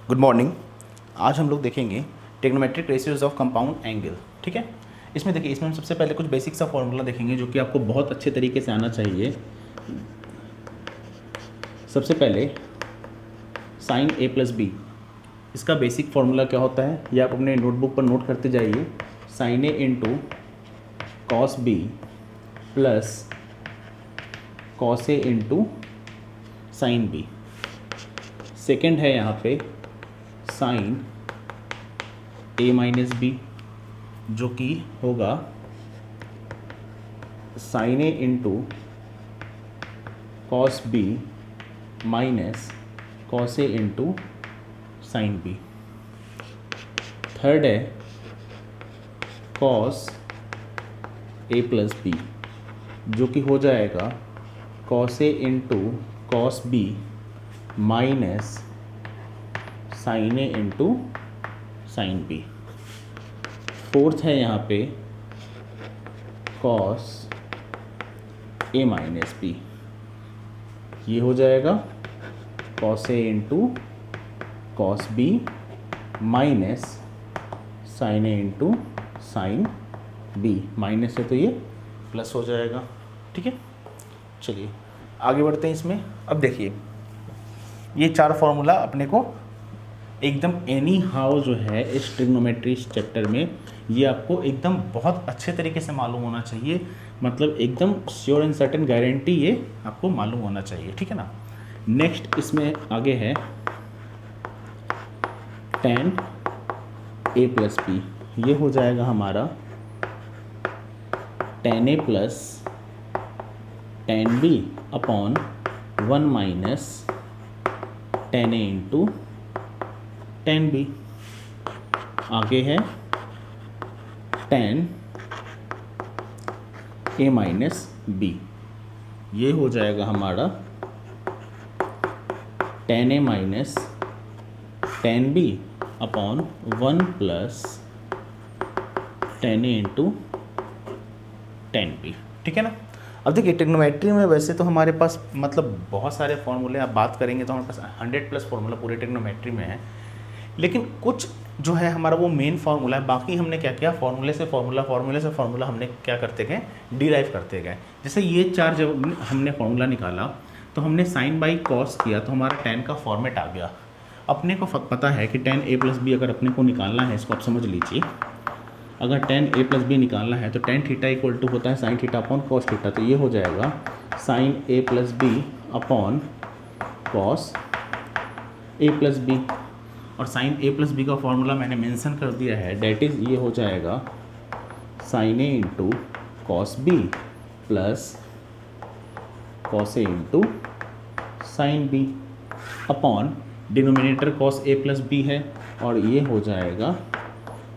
Good morning. आज हम लोग देखेंगे trigonometric ratios of compound angle. ठीक है, इसमें देखिए, इसमें हम सबसे पहले कुछ बेसिक सा फॉर्मूला देखेंगे जो कि आपको बहुत अच्छे तरीके से आना चाहिए। सबसे पहले साइन ए प्लस बी, इसका बेसिक फार्मूला क्या होता है ये आप अपने नोटबुक पर नोट करते जाइए। Sine A into cos B plus cos A into sine B. Second है यहाँ पे साइन ए माइनस बी, जो कि होगा sine A into cos B minus cos A into sine B. Third है कॉस ए प्लस बी, जो कि हो जाएगा cos A into cos B minus sine A into sine B. Fourth है यहाँ पे कॉस ए माइनस बी, ये हो जाएगा cos A into cos B minus sine A into sine B. Minus है तो ये प्लस हो जाएगा। ठीक है, चलिए आगे बढ़ते हैं इसमें। अब देखिए, ये चार फॉर्मूला अपने को एकदम एनी हाउ जो है इस ट्रिग्नोमेट्री चैप्टर में ये आपको एकदम बहुत अच्छे तरीके से मालूम होना चाहिए। मतलब एकदम श्योर एंड सर्टेन गारंटी ये आपको मालूम होना चाहिए। ठीक है ना। नेक्स्ट इसमें आगे है tan a प्लस बी, ये हो जाएगा हमारा tan a plus tan b upon 1 minus tan a into tan b। आगे है tan a माइनस b, ये हो जाएगा हमारा tan a minus tan b upon 1 plus tan a into tan b। ठीक है ना। अब देखिए, ट्रिग्नोमेट्री में वैसे तो हमारे पास मतलब बहुत सारे फॉर्मूले आप बात करेंगे तो हमारे पास 100+ फॉर्मूला पूरे ट्रिग्नोमेट्री में है, लेकिन कुछ जो है हमारा वो मेन फार्मूला है। बाकी हमने क्या किया, फार्मूले से फार्मूला हमने क्या करते गए, डिराइव करते गए। जैसे ये चार जब हमने फार्मूला निकाला तो हमने साइन बाई कॉस किया तो हमारा tan का फॉर्मेट आ गया। अपने को पता है कि tan a प्लस बी अगर अपने को निकालना है, इसको आप समझ लीजिए, अगर tan a प्लस बी निकालना है तो tan थीटा इक्वल टू होता है sine theta upon cos theta. तो ये हो जाएगा sine a plus B upon cos a plus B. और साइन a प्लस बी का फॉर्मूला मैंने मेंशन कर दिया है, डैट इज़ ये हो जाएगा sine a into cos B plus cos a into sine B upon denominator cos a plus B है और ये हो जाएगा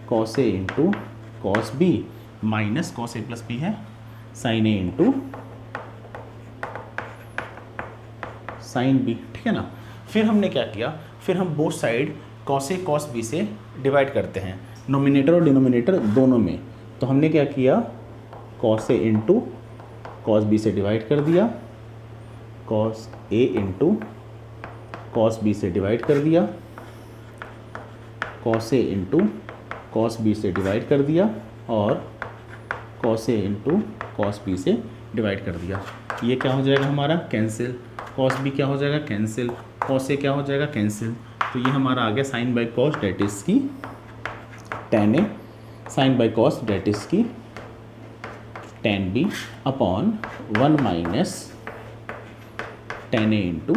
cos a into cos B minus cos a plus B है sine a into sine B. ठीक है ना। फिर हमने क्या किया, फिर हम both side cos A cos B से डिवाइड करते हैं, नोमिनेटर और डिनोमिनेटर दोनों में। तो हमने क्या किया, cos A into cos B से डिवाइड कर दिया, cos A into cos B से डिवाइड कर दिया, cos A into cos B से डिवाइड कर दिया और cos A into cos B से डिवाइड कर दिया। ये क्या हो जाएगा हमारा, कैंसिल। कॉस बी क्या हो जाएगा, कैंसिल। कॉस ए क्या हो जाएगा, कैंसिल। तो ये हमारा आ गया sine by cos that is की tan A, sine by cos that is की tan B upon 1 minus tan A into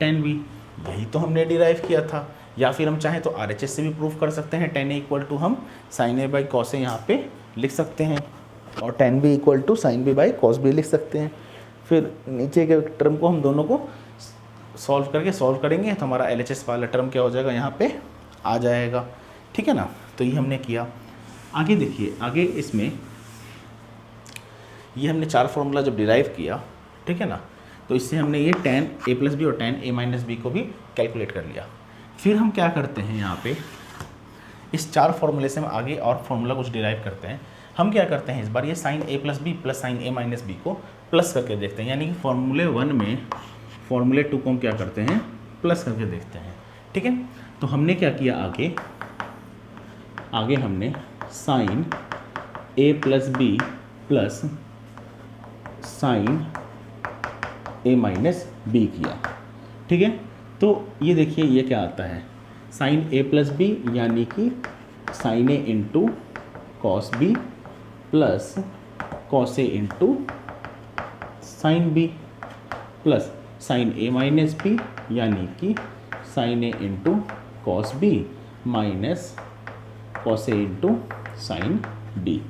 tan B. यही तो हमने डिराइव किया था। या फिर हम चाहें तो RHS से भी प्रूफ कर सकते हैं। tan ए इक्वल टू हम sine A by cos A यहाँ पे लिख सकते हैं और tan B equal to sine B by cos B लिख सकते हैं। फिर नीचे के टर्म को हम दोनों को सॉल्व करेंगे तो हमारा LHS वाला टर्म क्या हो जाएगा, यहाँ पे आ जाएगा। ठीक है ना। तो ये हमने किया। आगे देखिए, आगे इसमें ये हमने चार फार्मूला जब डिराइव किया, ठीक है ना, तो इससे हमने ये tan a प्लस बी और tan a माइनस बी को भी कैलकुलेट कर लिया। फिर हम क्या करते हैं, यहाँ पे इस चार फार्मूले से हम आगे और फार्मूला कुछ डिराइव करते हैं। हम क्या करते हैं, इस बार ये sine a plus B plus sine a minus B को प्लस करके देखते हैं। यानी कि फॉर्मूले 1 में फॉर्मूले 2 को हम क्या करते हैं, प्लस करके देखते हैं। ठीक है। तो हमने क्या किया, आगे हमने sign A plus B plus sine A minus B किया, ठीक है। तो ये देखिए ये क्या आता है, साइन ए प्लस बी यानी कि sine A into cos B plus cos A into sine B plus sine A minus B यानी कि sine A into cos B minus cos A into sine B.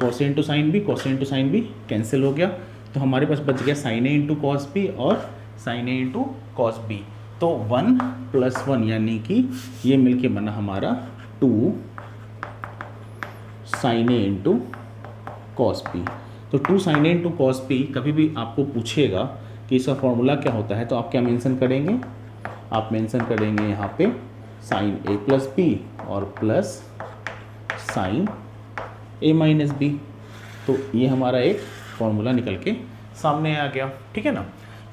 Cos A into sine B, cos A into sine B cancel हो गया, तो हमारे पास बच गया sine A into cos B और sine A into cos B. तो 1 + 1 यानी कि ये मिलके बना हमारा 2 sine A into cos B. तो 2 sine A into cos B, कभी भी आपको पूछेगा कि इसका फॉर्मूला क्या होता है तो आप क्या मेंशन करेंगे, आप मेंशन करेंगे यहाँ पे साइन ए प्लस बी और plus sine A minus B. तो ये हमारा एक फॉर्मूला निकल के सामने आ गया, ठीक है ना।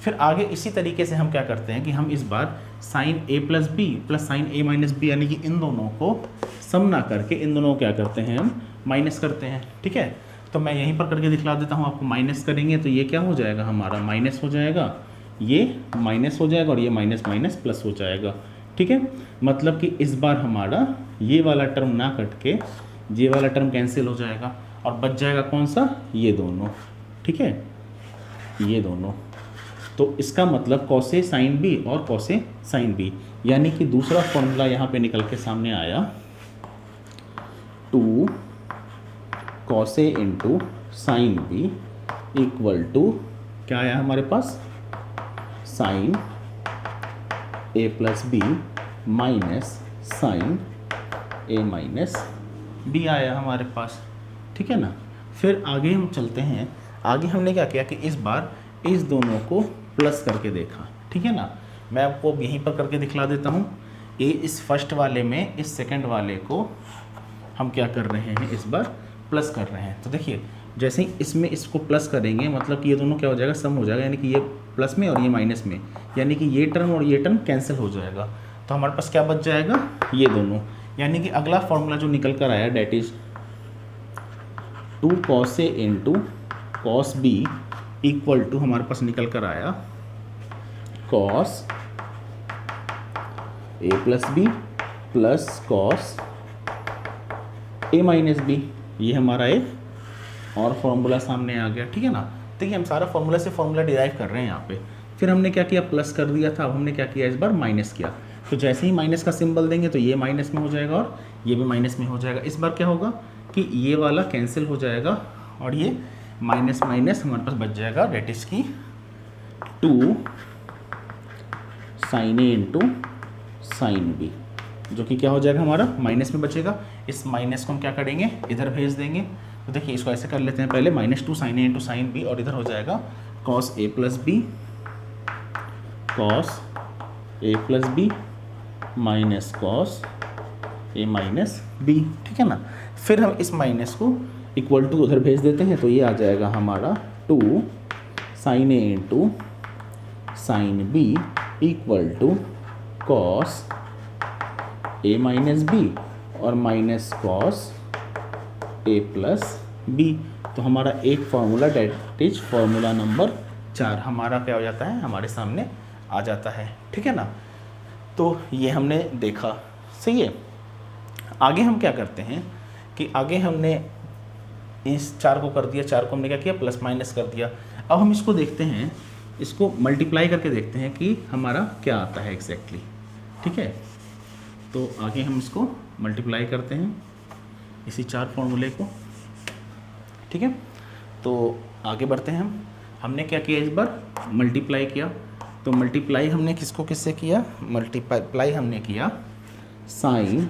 फिर आगे इसी तरीके से हम क्या करते हैं कि हम इस बार sign A plus B plus sine A minus B यानी कि इन दोनों को सम ना करके इन दोनों को क्या करते हैं, हम माइनस करते हैं, ठीक है। तो मैं यहीं पर करके दिखला देता हूँ आपको। माइनस करेंगे तो ये क्या हो जाएगा, हमारा माइनस हो जाएगा, ये माइनस हो जाएगा और ये माइनस माइनस प्लस हो जाएगा, ठीक है। मतलब कि इस बार हमारा ये वाला टर्म ना कट के ये वाला टर्म कैंसिल हो जाएगा और बच जाएगा कौन सा, ये दोनों, ठीक है, ये दोनों। तो इसका मतलब कॉसे साइन बी और कॉसे साइन बी, यानी कि दूसरा फॉर्मूला यहाँ पे निकल के सामने आया 2 cos A into sine B equal to क्या आया हमारे पास, sine A plus B minus sine A minus B आया हमारे पास, ठीक है ना। फिर आगे हम चलते हैं, आगे हमने क्या किया कि इस बार इस दोनों को प्लस करके देखा, ठीक है ना। मैं आपको अब यहीं पर करके दिखला देता हूँ। ए इस फर्स्ट वाले में इस सेकंड वाले को हम क्या कर रहे हैं, इस बार प्लस कर रहे हैं। तो देखिए जैसे ही इसमें इसको प्लस करेंगे मतलब कि ये दोनों क्या हो जाएगा, सम हो जाएगा, यानी कि ये प्लस में और ये माइनस में, यानी कि ये टर्म और ये टर्म कैंसिल हो जाएगा। तो हमारे पास क्या बच जाएगा, ये दोनों, यानी कि अगला फॉर्मूला जो निकल कर आया that is 2 cos A into cos B equal to हमारे पास निकल कर आया cos A plus B plus cos A minus B. ये हमारा एक और फॉर्मूला सामने आ गया, ठीक है ना। देखिए हम सारा फॉर्मूला से फॉर्मूला डिराइव कर रहे हैं यहाँ पे। फिर हमने क्या किया, प्लस कर दिया था, अब हमने क्या किया, इस बार माइनस किया। तो जैसे ही माइनस का सिंबल देंगे तो ये माइनस में हो जाएगा और ये भी माइनस में हो जाएगा। इस बार क्या होगा कि ये वाला कैंसिल हो जाएगा और ये माइनस माइनस हमारे पास बच जाएगा, डेट इज की 2 sine A into sine B, जो कि क्या हो जाएगा हमारा माइनस में बचेगा। इस माइनस को हम क्या करेंगे, इधर भेज देंगे। तो देखिए इसको ऐसे कर लेते हैं पहले, -2 sine A into sine B और इधर हो जाएगा cos A plus B cos A plus B minus cos A minus B, ठीक है ना। फिर हम इस माइनस को इक्वल टू उधर भेज देते हैं, तो ये आ जाएगा हमारा 2 sine A into sine B equal to cos A minus B और minus cos A plus B. तो हमारा एक formula that is formula number 4 हमारा क्या हो जाता है, हमारे सामने आ जाता है, ठीक है ना। तो ये हमने देखा, सही है। आगे हम क्या करते हैं कि आगे हमने इस 4 को कर दिया, 4 को हमने क्या किया, प्लस माइनस कर दिया। अब हम इसको देखते हैं, इसको मल्टीप्लाई करके देखते हैं कि हमारा क्या आता है एग्जैक्टली, ठीक है। तो आगे हम इसको मल्टीप्लाई करते हैं इसी 4 फॉर्मूले को, ठीक है। तो आगे बढ़ते हैं हमने क्या किया, इस बार मल्टीप्लाई किया। तो मल्टीप्लाई हमने किसको किससे किया, मल्टीप्लाई हमने किया sine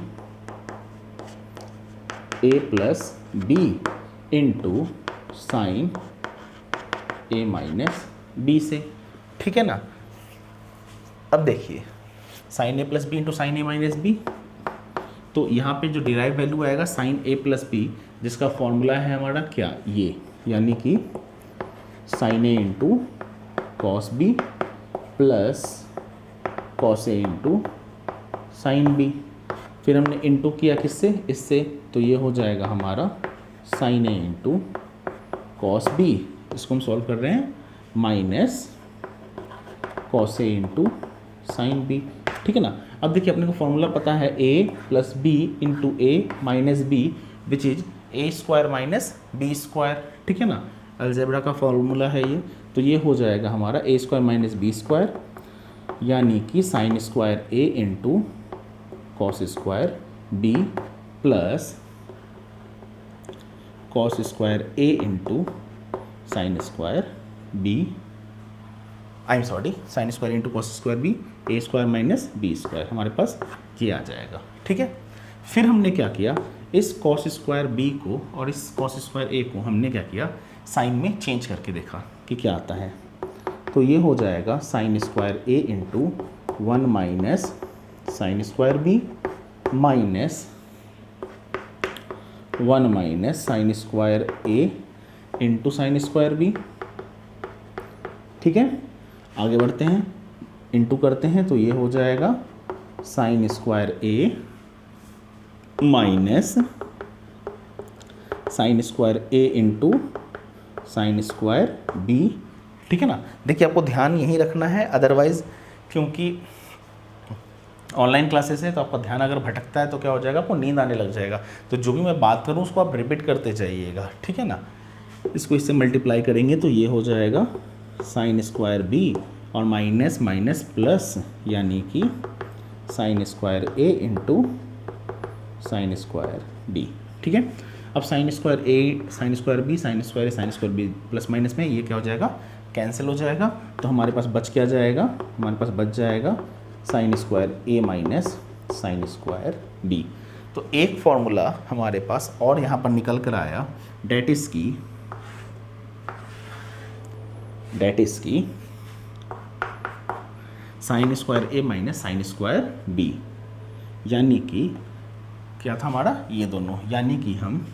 A plus B into sine A minus B से, ठीक है ना। अब देखिए sine A plus B into sine A minus B, तो यहाँ पे जो डिराइव वैल्यू आएगा साइन ए प्लस बी, जिसका फॉर्मूला है हमारा क्या, ये, यानी कि sine A into cos B plus cos A into sine B, फिर हमने इंटू किया किससे, इससे, तो ये हो जाएगा हमारा sign A into cos B, इसको हम सॉल्व कर रहे हैं, minus cos A into sine B, ठीक है ना। अब देखिए अपने को फॉर्मूला पता है a plus B into A minus B which is A square minus B square, ठीक है ना। अलजेब्रा का फॉर्मूला है ये, तो ये हो जाएगा हमारा A square minus B square, यानी कि sine square A into cos square B plus cos square A into sine square B, I am sorry, sine square into cos square B, A square minus B square, हमारे पास ये आ जाएगा, ठीक है। फिर हमने क्या किया, इस कॉस स्क्वायर बी को और इस कॉस स्क्वायर ए को हमने क्या किया, साइन में चेंज करके देखा कि क्या आता है, तो ये हो जाएगा sine square A into 1 minus sine square B minus 1 minus sine square A into sine square B, ठीक है। आगे बढ़ते हैं, इंटू करते हैं, तो ये हो जाएगा sine square A minus sine square A into sine square B, ठीक है ना। देखिए आपको ध्यान यही रखना है, अदरवाइज क्योंकि ऑनलाइन क्लासेस है तो आपका ध्यान अगर भटकता है तो क्या हो जाएगा, आपको नींद आने लग जाएगा। तो जो भी मैं बात करूँ उसको आप रिपीट करते जाइएगा, ठीक है ना। इसको इससे मल्टीप्लाई करेंगे तो ये हो जाएगा साइन स्क्वायर बी और माइनस माइनस प्लस, यानी कि sine square A into sine square B, ठीक है। अब sine square A sine square B sine square B plus minus में ये क्या हो जाएगा, कैंसिल हो जाएगा, तो हमारे पास बच क्या जाएगा, हमारे पास बच जाएगा sine square A minus sine square B. तो एक फॉर्मूला हमारे पास और यहाँ पर निकल कर आया, डेट इज की sign square A minus sine square B, यानी कि क्या था हमारा, ये दोनों, यानी कि हम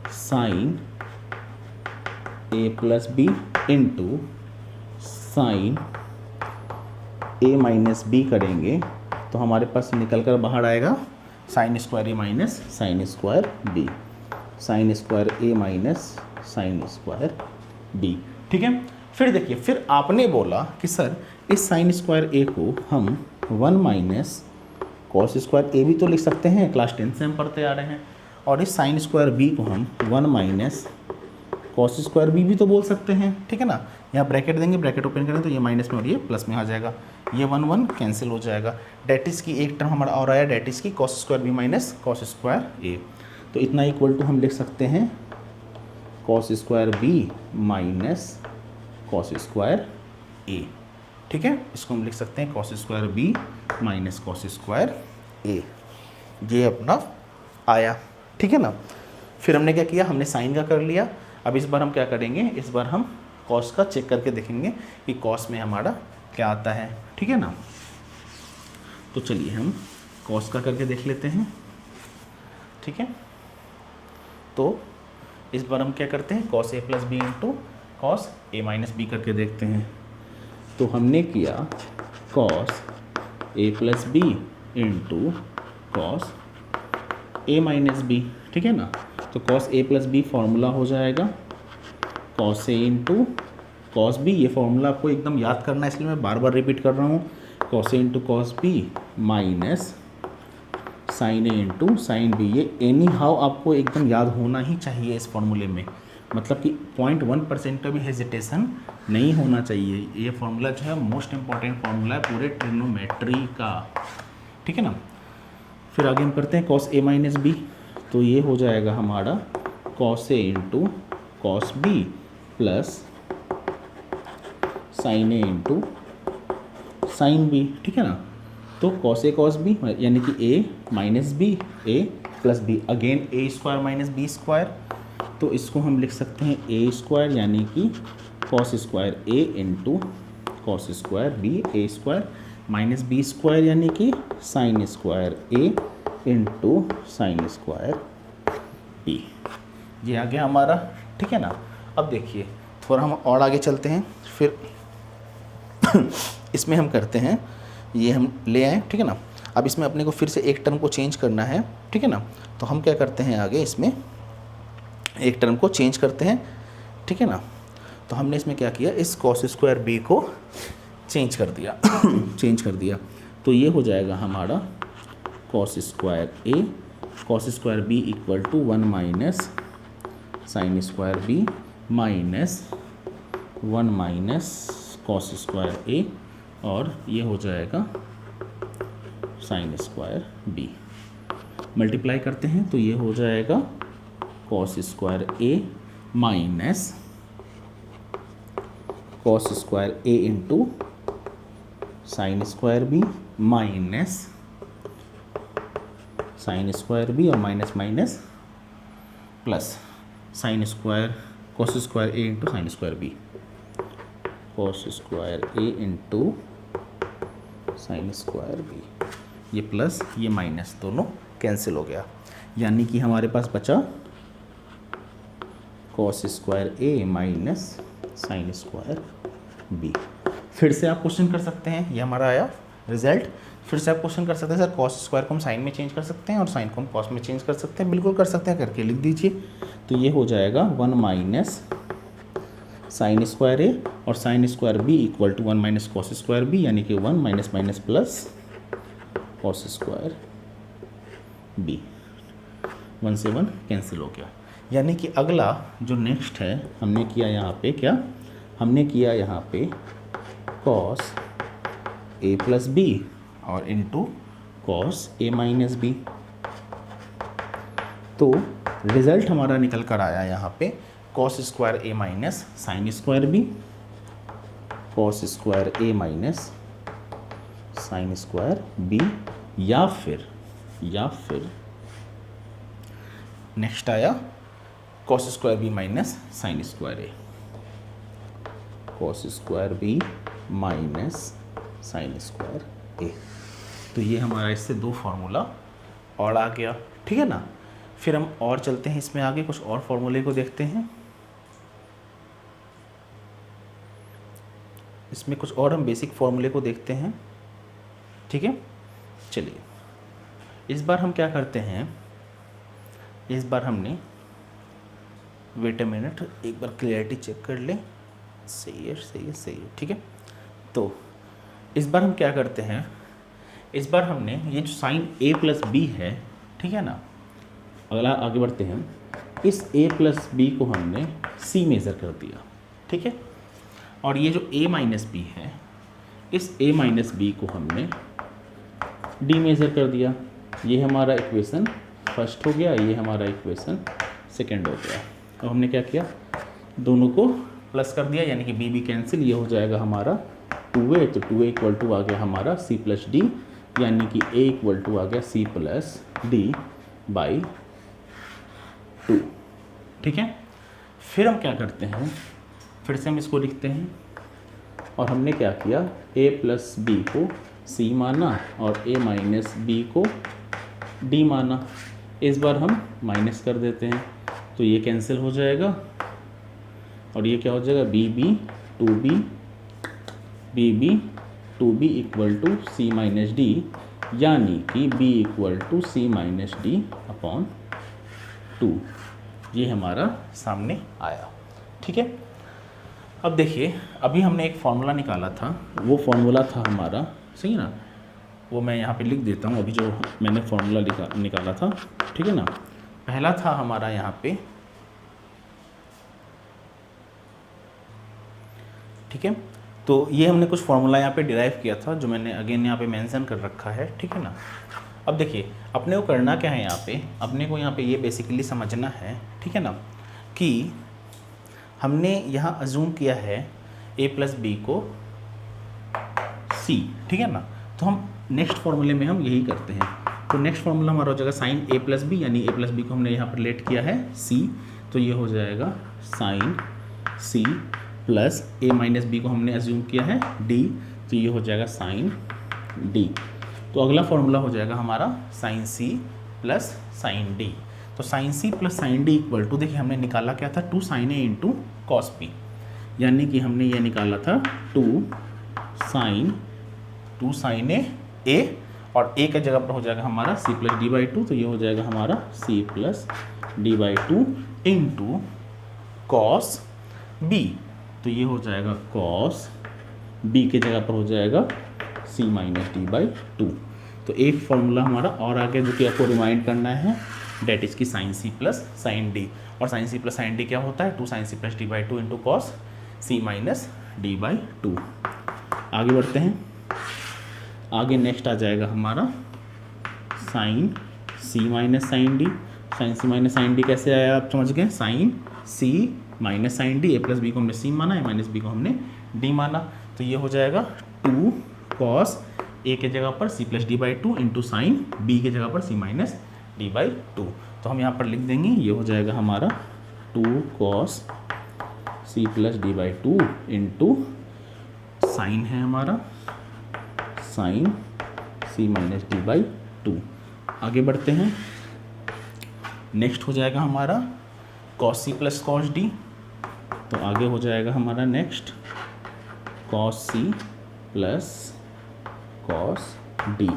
sine A plus B into sine A minus B करेंगे तो हमारे पास निकल कर बाहर आएगा sine square A minus sine square B, sine square A minus sine square B, ठीक है। फिर देखिए, फिर आपने बोला कि सर इस साइन स्क्वायर ए को हम 1 माइनस कॉस स्क्वायर ए भी तो लिख सकते हैं, क्लास 10 से हम पढ़ते आ रहे हैं, और इस साइन स्क्वायर बी को हम 1 माइनस कॉस स्क्वायर बी भी तो बोल सकते हैं, ठीक है ना। यहाँ ब्रैकेट देंगे, ब्रैकेट ओपन करें तो ये माइनस में और ये प्लस में आ जाएगा, ये 1 1 कैंसिल हो जाएगा। डेट इज की एक टर्म हमारा और आया, डेट इज की cos square B minus cos square A, तो इतना इक्वल टू हम लिख सकते हैं cos square B minus cos square A, ठीक है। इसको हम लिख सकते हैं cos square B minus cos square A, ये अपना आया, ठीक है ना। फिर हमने क्या किया, हमने साइन का कर लिया। अब इस बार हम क्या करेंगे, इस बार हम कॉस का चेक करके देखेंगे कि कॉस में हमारा क्या आता है, ठीक है ना। तो चलिए हम कॉस का करके देख लेते हैं, ठीक है। तो इस बार हम क्या करते हैं, cos A plus B into cos A minus B करके देखते हैं। तो हमने किया cos A plus B into cos A minus B, ठीक है ना। तो cos A plus B formula हो जाएगा cos A into cos B, ये फॉर्मूला आपको एकदम याद करना है इसलिए मैं बार बार रिपीट कर रहा हूँ, cos A into cos B minus sine A into sine B. ये एनी हाउ आपको एकदम याद होना ही चाहिए इस फॉर्मूले में, मतलब कि 0.1% का भी हेजिटेशन नहीं होना चाहिए। ये फॉर्मूला जो है मोस्ट इंपॉर्टेंट फॉर्मूला है पूरे ट्रिग्नोमेट्री का, ठीक है ना। फिर आगे हम करते हैं कॉस ए माइनस बी, तो ये हो जाएगा हमारा cos A into cos B plus sine A into sine B, ठीक है ना। तो कॉस ए कॉस बी यानी कि ए माइनस बी, ए प्लस बी, अगेन ए स्क्वायर माइनस बी स्क्वायर, तो इसको हम लिख सकते हैं ए स्क्वायर यानी कि cos square A into cos square B, A square minus B square यानी कि sine square A into sine square B, ये आ गया हमारा, ठीक है ना। अब देखिए थोड़ा हम और आगे चलते हैं, फिर इसमें हम करते हैं, ये हम ले आए, ठीक है ना। अब इसमें अपने को फिर से एक टर्म को चेंज करना है, ठीक है ना। तो हम क्या करते हैं आगे इसमें एक टर्म को चेंज करते हैं, ठीक है ना। तो हमने इसमें क्या किया, इस कॉस स्क्वायर बी को चेंज कर दिया चेंज कर दिया। तो ये हो जाएगा हमारा cos square A cos square B equal to 1 minus sine square B minus 1 minus cos square A, और ये हो जाएगा साइन स्क्वायर बी। मल्टीप्लाई करते हैं तो ये हो जाएगा cos square A minus cos square A into sine square B minus sine square B और minus minus plus sine square cos square A into sine square B, cos square A into sine square B, ये plus ये minus दोनों cancel हो गया, यानी कि हमारे पास बचा cos square A minus sine square B. फिर से आप क्वेश्चन कर सकते हैं, ये हमारा आया रिजल्ट। फिर से आप क्वेश्चन कर सकते हैं सर कॉस स्क्वायर को हम साइन में चेंज कर सकते हैं और साइन को हम कॉस में चेंज कर सकते हैं। बिल्कुल कर सकते हैं, करके लिख दीजिए। तो ये हो जाएगा 1 माइनस साइन स्क्वायर ए और sine square B equal to 1 minus cos square B, यानी कि 1 minus minus plus cos square B. 1 से 1 कैंसिल हो गया, यानी कि अगला जो नेक्स्ट है हमने किया यहाँ पे क्या, हमने किया यहाँ पे कॉस ए प्लस बी और into cos A minus B. तो रिजल्ट हमारा निकल कर आया यहाँ पे cos square A minus sine square B, cos square A minus sine square B, या फिर नेक्स्ट आया cos square B minus sine square A, cos square B minus sine square A. तो ये हमारा इससे 2 फार्मूला और आ गया, ठीक है ना। फिर हम और चलते हैं इसमें आगे, कुछ और फार्मूले को देखते हैं। इसमें कुछ और हम बेसिक फार्मूले को देखते हैं, ठीक है। चलिए इस बार हम क्या करते हैं, इस बार हमने वेट अ मिनट, एक बार क्लियरिटी चेक कर लें। सही है, ठीक है। तो इस बार हम क्या करते हैं, इस बार हमने ये जो साइन ए प्लस बी है, ठीक है ना, अगला आगे बढ़ते हैं। इस a प्लस बी को हमने c मेज़र कर दिया, ठीक है। और ये जो a माइनस बी है, इस a माइनस बी को हमने d मेज़र कर दिया। ये हमारा इक्वेशन फर्स्ट हो गया, ये हमारा इक्वेशन सेकेंड हो गया। अब हमने क्या किया, दोनों को प्लस कर दिया, यानी कि b b कैंसिल, ये हो जाएगा हमारा 2a। तो 2a इक्वल टू आ गया हमारा c प्लस डी, यानी कि a इक्वल टू आ गया c प्लस डी बाई 2, ठीक है। फिर हम क्या करते हैं, फिर से हम इसको लिखते हैं, और हमने क्या किया, a प्लस बी को c माना और a माइनस बी को d माना। इस बार हम माइनस कर देते हैं, तो ये कैंसिल हो जाएगा, और ये क्या हो जाएगा, B B two B equal to C minus D, यानी कि b equal to C minus D upon 2। ये हमारा सामने आया, ठीक है। अब देखिए, अभी हमने एक फार्मूला निकाला था, वो फार्मूला था हमारा, सही है ना, वो मैं यहाँ पे लिख देता हूँ। अभी जो मैंने फार्मूला निकाला था, ठीक है ना, पहला था हमारा यहाँ पे, ठीक है। तो ये हमने कुछ फार्मूला यहाँ पे डिराइव किया था, जो मैंने अगेन यहाँ पे मेंशन कर रखा है, ठीक है ना। अब देखिए, अपने को करना क्या है, यहाँ पे अपने को यहाँ पे ये बेसिकली समझना है, ठीक है ना, कि हमने यहाँ अज्यूम किया है a प्लस बी को c, ठीक है ना। तो हम नेक्स्ट फार्मूले में हम यही करते हैं। तो नेक्स्ट फार्मूला हमारा हो जाएगा साइन a प्लस बी, यानी a प्लस बी को हमने यहाँ पर लेट किया है c, तो ये हो जाएगा sine c plus a minus B को हमने अज्यूम किया है d, तो ये हो जाएगा साइन d। तो अगला फार्मूला हो जाएगा हमारा sine c plus sine d। तो sine c plus sine d equal to, देखिए हमने निकाला क्या था, 2 sine a into cos b, यानी कि हमने ये निकाला था 2 साइन a और a के जगह पर हो जाएगा हमारा c plus D by two, तो ये हो जाएगा हमारा c plus D by two into cos b, तो ये हो जाएगा कॉस b के जगह पर हो जाएगा c minus D by two. तो एक फॉर्मूला हमारा और आगे जो कि आपको रिमाइंड करना है, डेट इज की sine c plus sine d, और sine c plus sine d क्या होता है, two sine c plus D by two into cos c minus D by two. आगे बढ़ते हैं, आगे नेक्स्ट आ जाएगा हमारा sine c minus sine d। Sine c minus sine d कैसे आया आप समझ गए, sine c minus sine d, a plus B को हमने c माना, a माइनस बी को हमने d माना, तो ये हो जाएगा टू कॉस a के जगह पर c plus D by two into sign b के जगह पर c minus D by two. तो हम यहाँ पर लिख देंगे, ये हो जाएगा हमारा two cos c plus D by two into sine है हमारा sine c minus D by two. आगे बढ़ते हैं, नेक्स्ट हो जाएगा हमारा cos c plus cos d, तो आगे हो जाएगा हमारा next cos c plus cos d,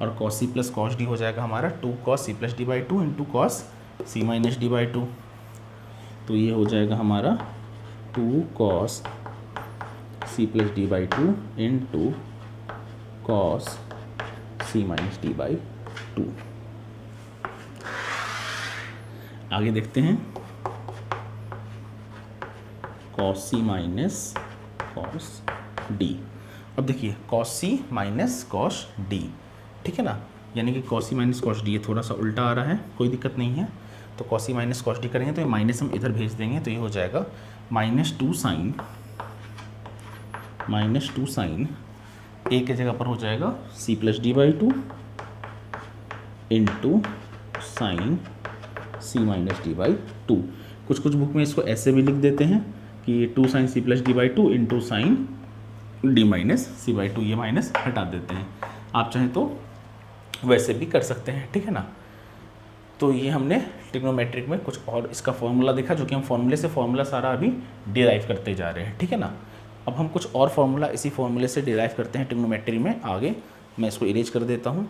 और cos c plus cos d हो जाएगा हमारा two cos c plus D by two into cos c minus D by two. तो ये हो जाएगा हमारा two cos c plus D by two into cos c minus D by two. आगे देखते हैं cos c minus cos d। अब देखिए cos c minus cos d, ठीक है ना, यानी कि cos c minus cos d, ये थोड़ा सा उल्टा आ रहा है, कोई दिक्कत नहीं है। तो cos c minus cos d करेंगे तो ये माइनस हम इधर भेज देंगे, तो ये हो जाएगा माइनस टू साइन a के जगह पर हो जाएगा c plus D by two into sine c minus D by two. कुछ बुक में इसको ऐसे भी लिख देते हैं कि two sine c plus D by two into sine d minus c by two, ये माइनस हटा देते हैं, आप चाहें तो वैसे भी कर सकते हैं, ठीक है ना। तो ये हमने ट्रिग्नोमेट्रिक में कुछ और इसका फॉर्मूला देखा, जो कि हम फॉर्मूले से फॉर्मूला सारा अभी डिराइव करते जा रहे हैं, ठीक है ना। अब हम कुछ और फॉर्मूला इसी फॉर्मूले से डिराइव करते हैं ट्रिग्नोमेट्री में। आगे मैं इसको इरेज कर देता हूँ।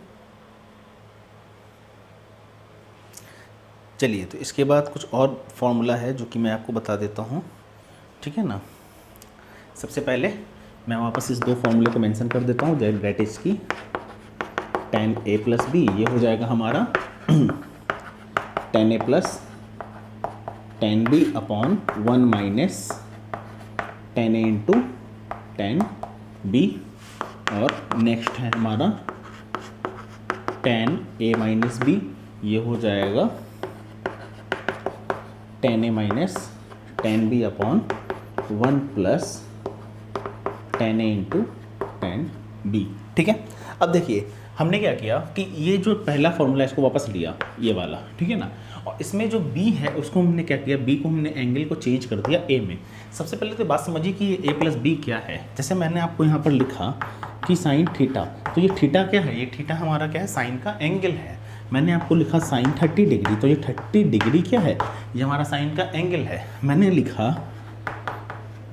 चलिए, तो इसके बाद कुछ और फॉर्मूला है जो कि मैं आपको बता देता हूँ, ठीक है ना। सबसे पहले मैं वापस इस दो फॉर्मूले को मेंशन कर देता हूँ, डेट इज की tan a प्लस बी, ये हो जाएगा हमारा tan a plus tan b upon one minus tan a into tan b, और नेक्स्ट है हमारा tan a माइनस b, ये हो जाएगा tan a minus tan b upon one plus tan a into tan b, ठीक है। अब देखिए हमने क्या किया कि ये जो पहला फॉर्मूला इसको वापस लिया, ये वाला, ठीक है ना, और इसमें जो b है उसको हमने क्या किया, b को हमने एंगल को चेंज कर दिया a में। सबसे पहले तो बात समझिए कि ये a प्लस बी क्या है। जैसे मैंने आपको यहाँ पर लिखा कि साइन थीटा, तो ये थीटा क्या है, ये थीटा हमारा क्या है, साइन का एंगल है। मैंने आपको लिखा साइन 30 डिग्री, तो ये 30 डिग्री क्या है, ये हमारा साइन का एंगल है। मैंने लिखा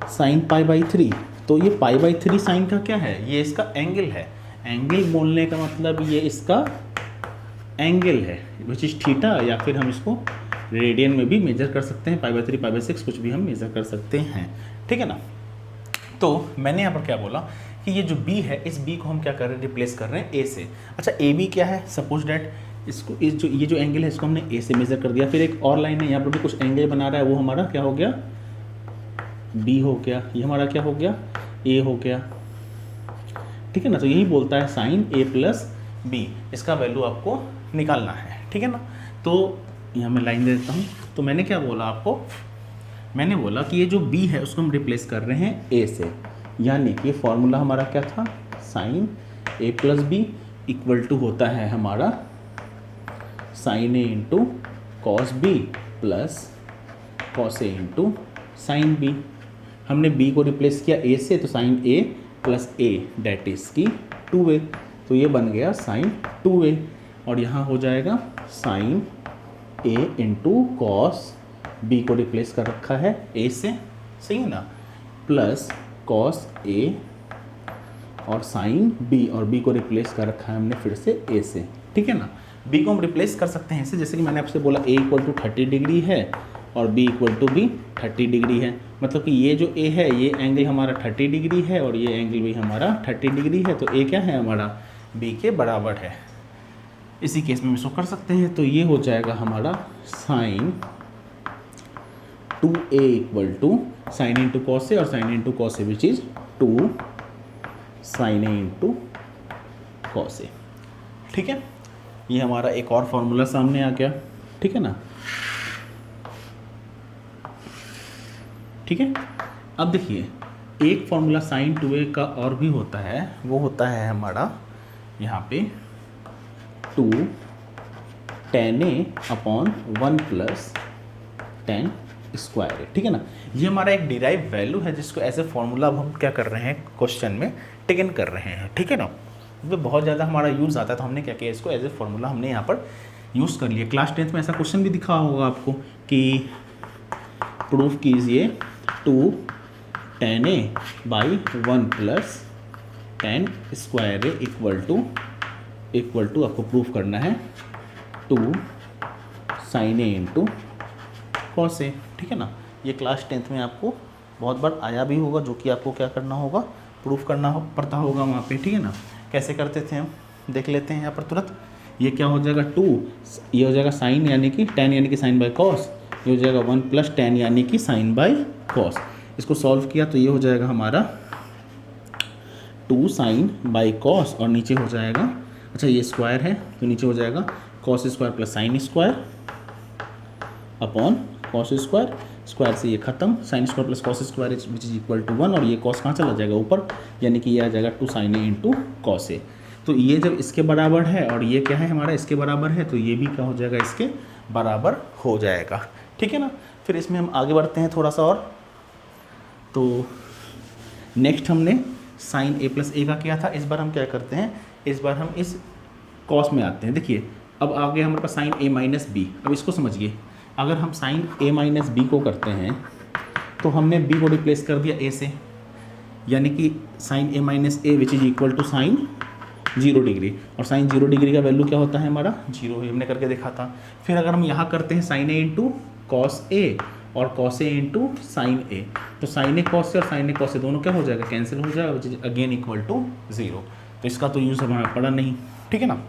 साइन पाई बाई 3, तो ये पाई बाई 3 साइन का क्या है, ये इसका एंगल है। एंगल बोलने का मतलब ये इसका एंगल है विच इज थीटा, या फिर हम इसको रेडियन में भी मेजर कर सकते हैं, पाई बाई 3 पाई बाई 6 कुछ भी हम मेजर कर सकते हैं, ठीक है ना। तो मैंने यहाँ पर क्या बोला कि ये जो b है, इस b को हम क्या कर रहे हैं, रिप्लेस कर रहे हैं a से। अच्छा a b क्या है, सपोज डैट इसको ये जो एंगल है इसको हमने a से मेजर कर दिया। फिर एक और लाइन है यहाँ पर भी कुछ एंगल बना रहा है, वो हमारा क्या हो गया, b हो गया, ये हमारा क्या हो गया, a हो गया, ठीक है ना। तो यही बोलता है साइन a प्लस बी, इसका वैल्यू आपको निकालना है, ठीक है ना। तो यहाँ मैं लाइन दे देता हूँ। तो मैंने क्या बोला आपको, मैंने बोला कि ये जो b है उसको हम रिप्लेस कर रहे हैं a से, यानी कि फॉर्मूला हमारा क्या था, sine a plus B equal to होता है हमारा sine a into cos B plus cos a into sine B. हमने b को रिप्लेस किया a से, तो sine a plus a that is की 2a, तो ये बन गया साइन 2a, और यहाँ हो जाएगा sine a into cos b को रिप्लेस कर रखा है a से, सही है ना, प्लस कॉस a और साइन बी, और बी को रिप्लेस कर रखा है हमने फिर से ए से, ठीक है ना। बी को हम रिप्लेस कर सकते हैं ऐसे, जैसे कि मैंने आपसे बोला ए इक्वल टू 30 डिग्री है और बी इक्वल टू भी 30 डिग्री है, मतलब कि ये जो ए है ये एंगल हमारा 30 डिग्री है और ये एंगल भी हमारा 30 डिग्री है, तो ए क्या है हमारा बी के बराबर है। इसी केस में इसको कर सकते हैं, तो ये हो जाएगा हमारा sine 2a equal to sine into cos A और sine into cos A which is 2 sine A into cos A, ठीक है। ये हमारा एक और फॉर्मूला सामने आ गया, ठीक है ना। ठीक है, अब देखिए एक फॉर्मूला साइन 2a का और भी होता है, वो होता है हमारा यहाँ पे 2 tan a upon 1 plus tan square है, ठीक है ना। ये हमारा एक डिराइव वैल्यू है जिसको ऐसे फॉर्मूला अब हम क्या कर रहे हैं क्वेश्चन में टेकन कर रहे हैं, ठीक है ना। वो बहुत ज़्यादा हमारा यूज़ आता है, तो हमने क्या किया इसको एज ए फॉर्मूला हमने यहाँ पर यूज़ कर लिया। क्लास 10th में ऐसा क्वेश्चन भी दिखा होगा आपको कि प्रूफ कीजिए 2 tan a by 1 plus tan square A equal to आपको प्रूफ करना है 2 sine A into cos A, ठीक है ना। ये क्लास 10th में आपको बहुत बार आया भी होगा, जो कि आपको क्या करना होगा प्रूफ करना पड़ता होगा वहाँ पे, ठीक है ना। कैसे करते थे हम देख लेते हैं यहाँ पर तुरंत। ये क्या हो जाएगा 2, ये हो जाएगा साइन यानी कि tan यानी कि साइन बाई कॉस, ये हो जाएगा 1 प्लस tan यानी कि साइन बाई कॉस। इसको सॉल्व किया तो ये हो जाएगा हमारा 2 साइन बाई कॉस और नीचे हो जाएगा, अच्छा ये स्क्वायर है तो नीचे हो जाएगा cos square plus sine square upon cos square, square से ये खत्म, sine square plus cos square which is equal to 1 और ये कॉस कहाँ चला जाएगा ऊपर, यानी कि ये आ जाएगा 2 साइन ए इंटू कॉस ए। तो ये जब इसके बराबर है और ये क्या है हमारा इसके बराबर है, तो ये भी क्या हो जाएगा इसके बराबर हो जाएगा, ठीक है ना। फिर इसमें हम आगे बढ़ते हैं थोड़ा सा और, तो नेक्स्ट हमने साइन ए प्लस ए का किया था, इस बार हम क्या करते हैं, इस बार हम इस कॉस में आते हैं। देखिए अब आ गया हमारे पास साइन ए माइनस बी। अब इसको समझिए, अगर हम साइन ए माइनस बी को करते हैं तो हमने बी को रिप्लेस कर दिया ए से, यानी कि sine A minus A which is equal to sine 0 degree, और साइन 0 डिग्री का वैल्यू क्या होता है हमारा 0, हमने करके देखा था। फिर अगर हम यहाँ करते हैं sign A into cos A और कॉस ए इंटू साइन ए, तो साइन ए कॉस ए और साइन ए कॉस ए दोनों क्या हो जाएगा कैंसिल हो जाएगा, which is again equal to 0। तो इसका तो यूज़ हमें पड़ा नहीं, ठीक है ना।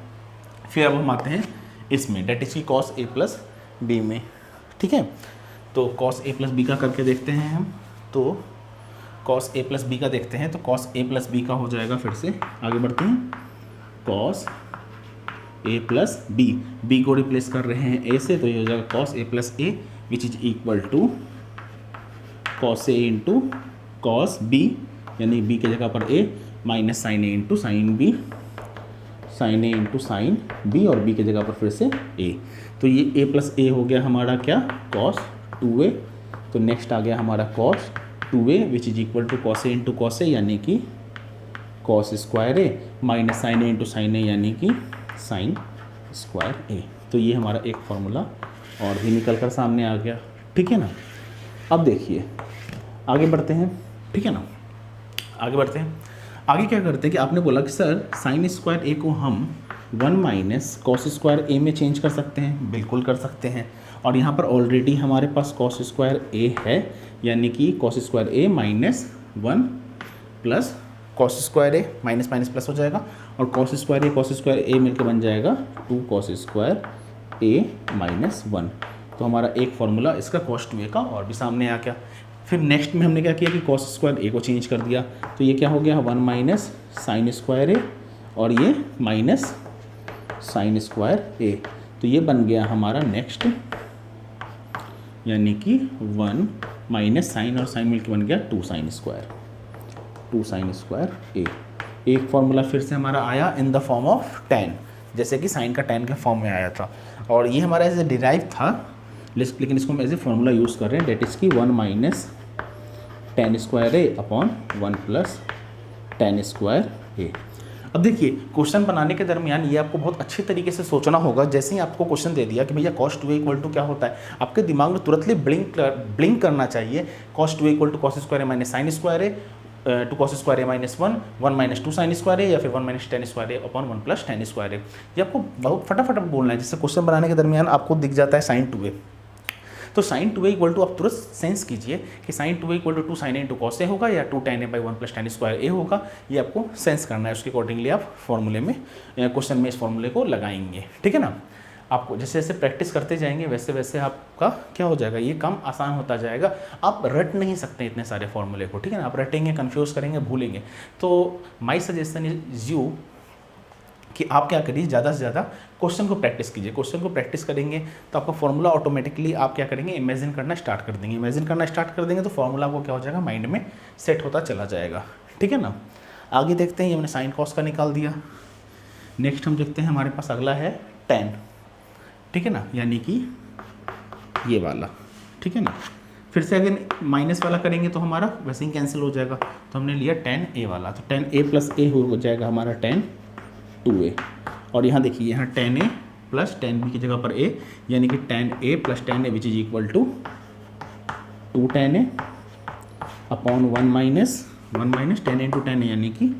फिर अब हम आते हैं इसमें डेट इज की कॉस ए प्लस बी में, ठीक है। तो कॉस ए प्लस बी का करके देखते हैं हम, तो कॉस ए प्लस बी का देखते हैं, तो कॉस ए प्लस बी का हो जाएगा, फिर से आगे बढ़ते हैं, cos A plus B, B को रिप्लेस कर रहे हैं ए से, तो ये हो जाएगा cos A plus A which is equal to cos A into cos B, यानी बी की जगह पर A minus sine A into sine B, sine A into sine B और बी की जगह पर फिर से ए। तो ये ए प्लस ए हो गया हमारा क्या कॉस 2a, तो नेक्स्ट आ गया हमारा cos 2a which is equal to cos A into cos A, यानी कि cos square A minus sine A into sine A, यानी कि साइन स्क्वायर ए। तो ये हमारा एक फॉर्मूला और भी निकल कर सामने आ गया, ठीक है ना। अब देखिए आगे बढ़ते हैं, ठीक है ना, आगे बढ़ते हैं। आगे क्या करते हैं कि आपने बोला कि सर साइन स्क्वायर ए को हम 1 माइनस कॉस स्क्वायर ए में चेंज कर सकते हैं, बिल्कुल कर सकते हैं। और यहाँ पर ऑलरेडी हमारे पास कॉस स्क्वायर ए है, यानी कि cos square A minus 1 plus cos square A, minus minus plus हो जाएगा, और कॉस स्क्वायर ए मिलकर बन जाएगा 2 कॉस स्क्वायर ए माइनस 1। तो हमारा एक फॉर्मूला इसका कॉस 2a का और भी सामने आ गया। फिर नेक्स्ट में हमने क्या किया कि कॉस स्क्वायर ए को चेंज कर दिया, तो ये क्या हो गया 1 माइनस साइन स्क्वायर ए और ये माइनस साइन स्क्वायर ए, तो ये बन गया हमारा नेक्स्ट, यानी कि 1 माइनस साइन और साइन मिलकर बन गया 2 साइन स्क्वायर ए। एक फॉर्मूला फिर से हमारा आया in the form of tan, जैसे कि साइन का tan के फॉर्म में आया था, और ये हमारा एज ए डिराइव था, लेकिन इसको हम एज ए फॉर्मूला यूज़ कर रहे हैं, डेट इज की 1 minus tan square A upon 1 plus tan square ए। अब देखिए क्वेश्चन बनाने के दरमियान ये आपको बहुत अच्छे तरीके से सोचना होगा। जैसे ही आपको क्वेश्चन दे दिया कि भैया cos 2a इक्वल टू क्या होता है, आपके दिमाग में तुरंत ब्लिंक करना चाहिए, cos 2a equal to cos square A minus sine square A, two cos square A minus 1 minus 2 sine square A, या फिर 1 minus tan square A upon 1 plus tan square A. ये आपको बहुत फटाफट बोलना है, जिससे क्वेश्चन बनाने के दरमियान आपको दिख जाता है साइन 2a। तो साइन 2a इक्वल टू आप तुरंत सेंस कीजिए कि sine 2a equal to 2 sine A into cos A होगा या 2 tan a by 1 plus tan square A होगा। ये आपको सेंस करना है, उसके अकॉर्डिंगली आप फॉर्मूले में क्वेश्चन में इस फॉर्मूले को लगाएंगे, ठीक है ना। आपको जैसे जैसे प्रैक्टिस करते जाएंगे वैसे वैसे आपका क्या हो जाएगा, ये काम आसान होता जाएगा। आप रट नहीं सकते इतने सारे फॉर्मूले को, ठीक है ना। आप रटेंगे, कन्फ्यूज़ करेंगे, भूलेंगे। तो माई सजेशन इज यू कि आप क्या करिए, ज़्यादा से ज़्यादा क्वेश्चन को प्रैक्टिस कीजिए। क्वेश्चन को प्रैक्टिस करेंगे तो आपका फॉर्मूला ऑटोमेटिकली आप क्या करेंगे, इमेजिन करना स्टार्ट कर देंगे। इमेजिन करना स्टार्ट कर देंगे तो फॉर्मूला आपको क्या हो जाएगा, माइंड में सेट होता चला जाएगा, ठीक है ना। आगे देखते हैं, ये हमने साइन कॉस का निकाल दिया। नेक्स्ट हम देखते हैं, हमारे पास अगला है टेन, ठीक है ना, यानी कि ये वाला, ठीक है ना। फिर से अगर माइनस वाला करेंगे तो हमारा वैसे ही कैंसिल हो जाएगा, तो हमने लिया tan a वाला। तो tan a प्लस ए हो जाएगा हमारा tan 2a। और यहाँ देखिए, यहाँ tan a plus tan b की जगह पर a, यानी कि tan a plus tan a which is equal to 2 tan a upon 1 minus tan into tan a, यानी कि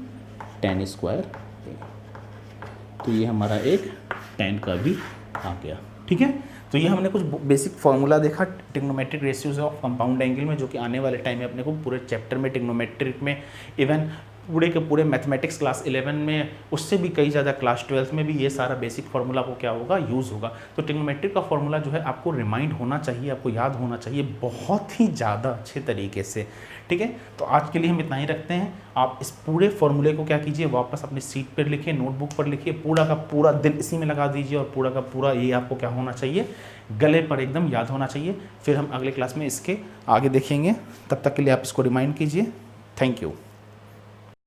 tan स्क्वायर a। तो ये हमारा एक tan का भी आ गया, ठीक है। तो ये हमने कुछ बेसिक फार्मूला देखा trigonometric ratios of compound angle में, जो कि आने वाले टाइम में अपने को पूरे चैप्टर में ट्रिग्नोमेट्रिक में, इवन पूरे के पूरे मैथमेटिक्स क्लास 11 में, उससे भी कई ज़्यादा क्लास 12 में भी ये सारा बेसिक फार्मूला को क्या होगा, यूज़ होगा। तो ट्रिग्नोमेट्रिक का फार्मूला जो है आपको रिमाइंड होना चाहिए, आपको याद होना चाहिए बहुत ही ज़्यादा अच्छे तरीके से, ठीक है। तो आज के लिए हम इतना ही रखते हैं। आप इस पूरे फार्मूले को क्या कीजिए, वापस अपनी सीट पर लिखिए, नोटबुक पर लिखिए, पूरा का पूरा दिन इसी में लगा दीजिए, और पूरा का पूरा ये आपको क्या होना चाहिए, गले पर एकदम याद होना चाहिए। फिर हम अगले क्लास में इसके आगे देखेंगे, तब तक के लिए आप इसको रिमाइंड कीजिए। Thank you.